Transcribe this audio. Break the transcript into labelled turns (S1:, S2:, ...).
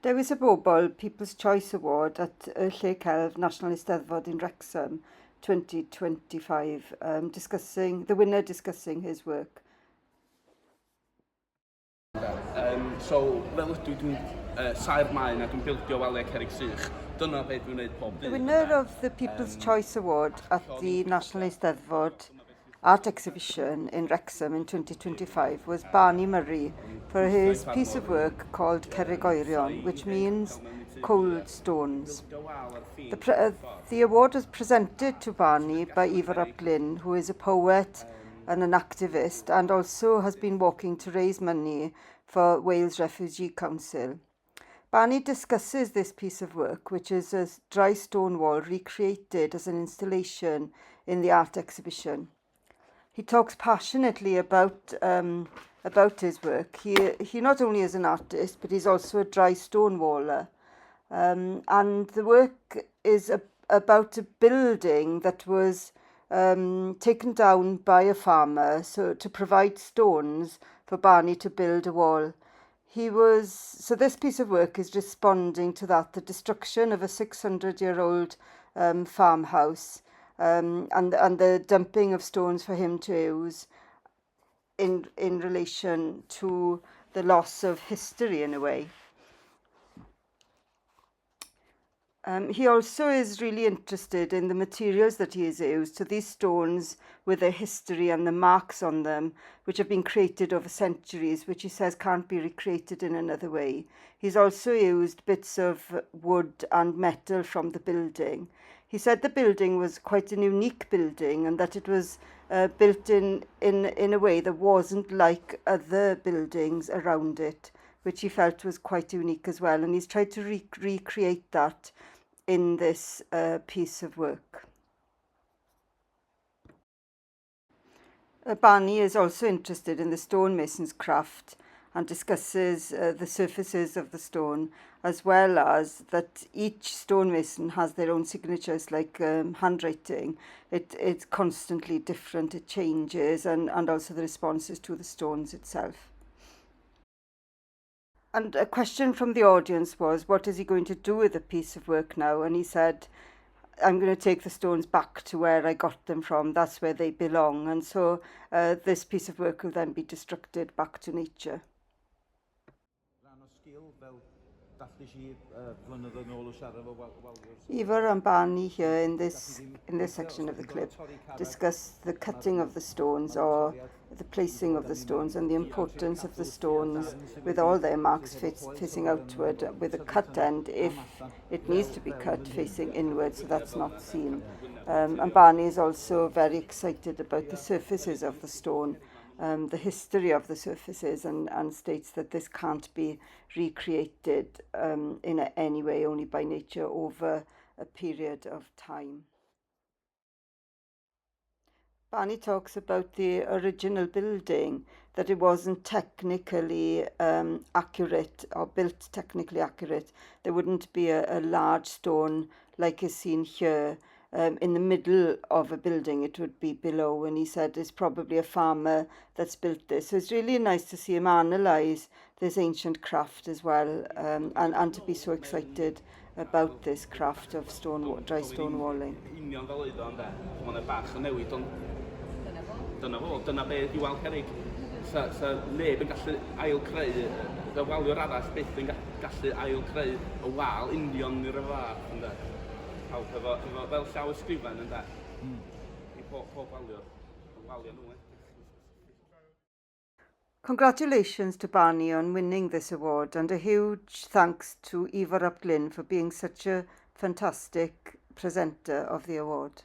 S1: Dewis y Bobl People's Choice Award at y lle celf National Eisteddfod in Wrexham 2025, the winner discussing his work.
S2: So, fel ydw dwi'n sair maen a dwi'n bildio waliau cerrig sych. Dyna beth dwi'n gwneud pob dydd.
S1: The winner of the People's Choice Award at the National Eisteddfod Art Exhibition in Wrexham in 2025 was Barney Murray for his piece of work called Cerrig Oerion, which means cold stones. The award was presented to Barney by Ifor ap Glyn, who is a poet and an activist, and also has been working to raise money for Wales Refugee Council. Barney discusses this piece of work, which is a dry stone wall recreated as an installation in the art exhibition. He talks passionately about his work. He not only is an artist, but he's also a dry stone waller. And the work is about a building that was taken down by a farmer to provide stones for Barney to build a wall. So this piece of work is responding to that, the destruction of a 600-year-old farmhouse, and the dumping of stones for him to use in relation to the loss of history in a way. He also is really interested in the materials that he has used. So these stones with their history and the marks on them, which have been created over centuries, which he says can't be recreated in another way. He's also used bits of wood and metal from the building. He said the building was quite an unique building and that it was built in a way that wasn't like other buildings around it, which he felt was quite unique as well. And he's tried to recreate that in this piece of work. Barney is also interested in the stonemason's craft and discusses the surfaces of the stone, as well as that each stonemason has their own signatures, like handwriting. It's constantly different, it changes, and also the responses to the stones itself. And a question from the audience was, what is he going to do with the piece of work now? And he said, I'm going to take the stones back to where I got them from. That's where they belong. And so this piece of work will then be destructed back to nature. Ifor and Barney here in this section of the clip discuss the cutting of the stones, or the placing of the stones, and the importance of the stones with all their marks facing outward, with a cut end if it needs to be cut facing inward, so that's not seen. And Barney is also very excited about the surfaces of the stone, the history of the surfaces, and states that this can't be recreated in any way, only by nature over a period of time. Barney talks about the original building, that it wasn't technically accurate or built technically accurate. There wouldn't be a large stone like is seen here in the middle of a building. It would be below, and he said it's probably a farmer that's built this. So it's really nice to see him analyse this ancient craft as well, and to be so excited about this craft of dry stone walling.
S2: Dyna beth yw wal cerrig. Sa neb yn gallu ail-creu, y waliwr arall byth yn gallu ail-creu y wal union i'r fath, ynde. Pawb efo fel llaw ysgrifen, ynde. I pob waliwr, walia nhw.
S1: Congratulations to Barney on winning this award, and a huge thanks to Ifor ap Glyn for being such a fantastic presenter of the award.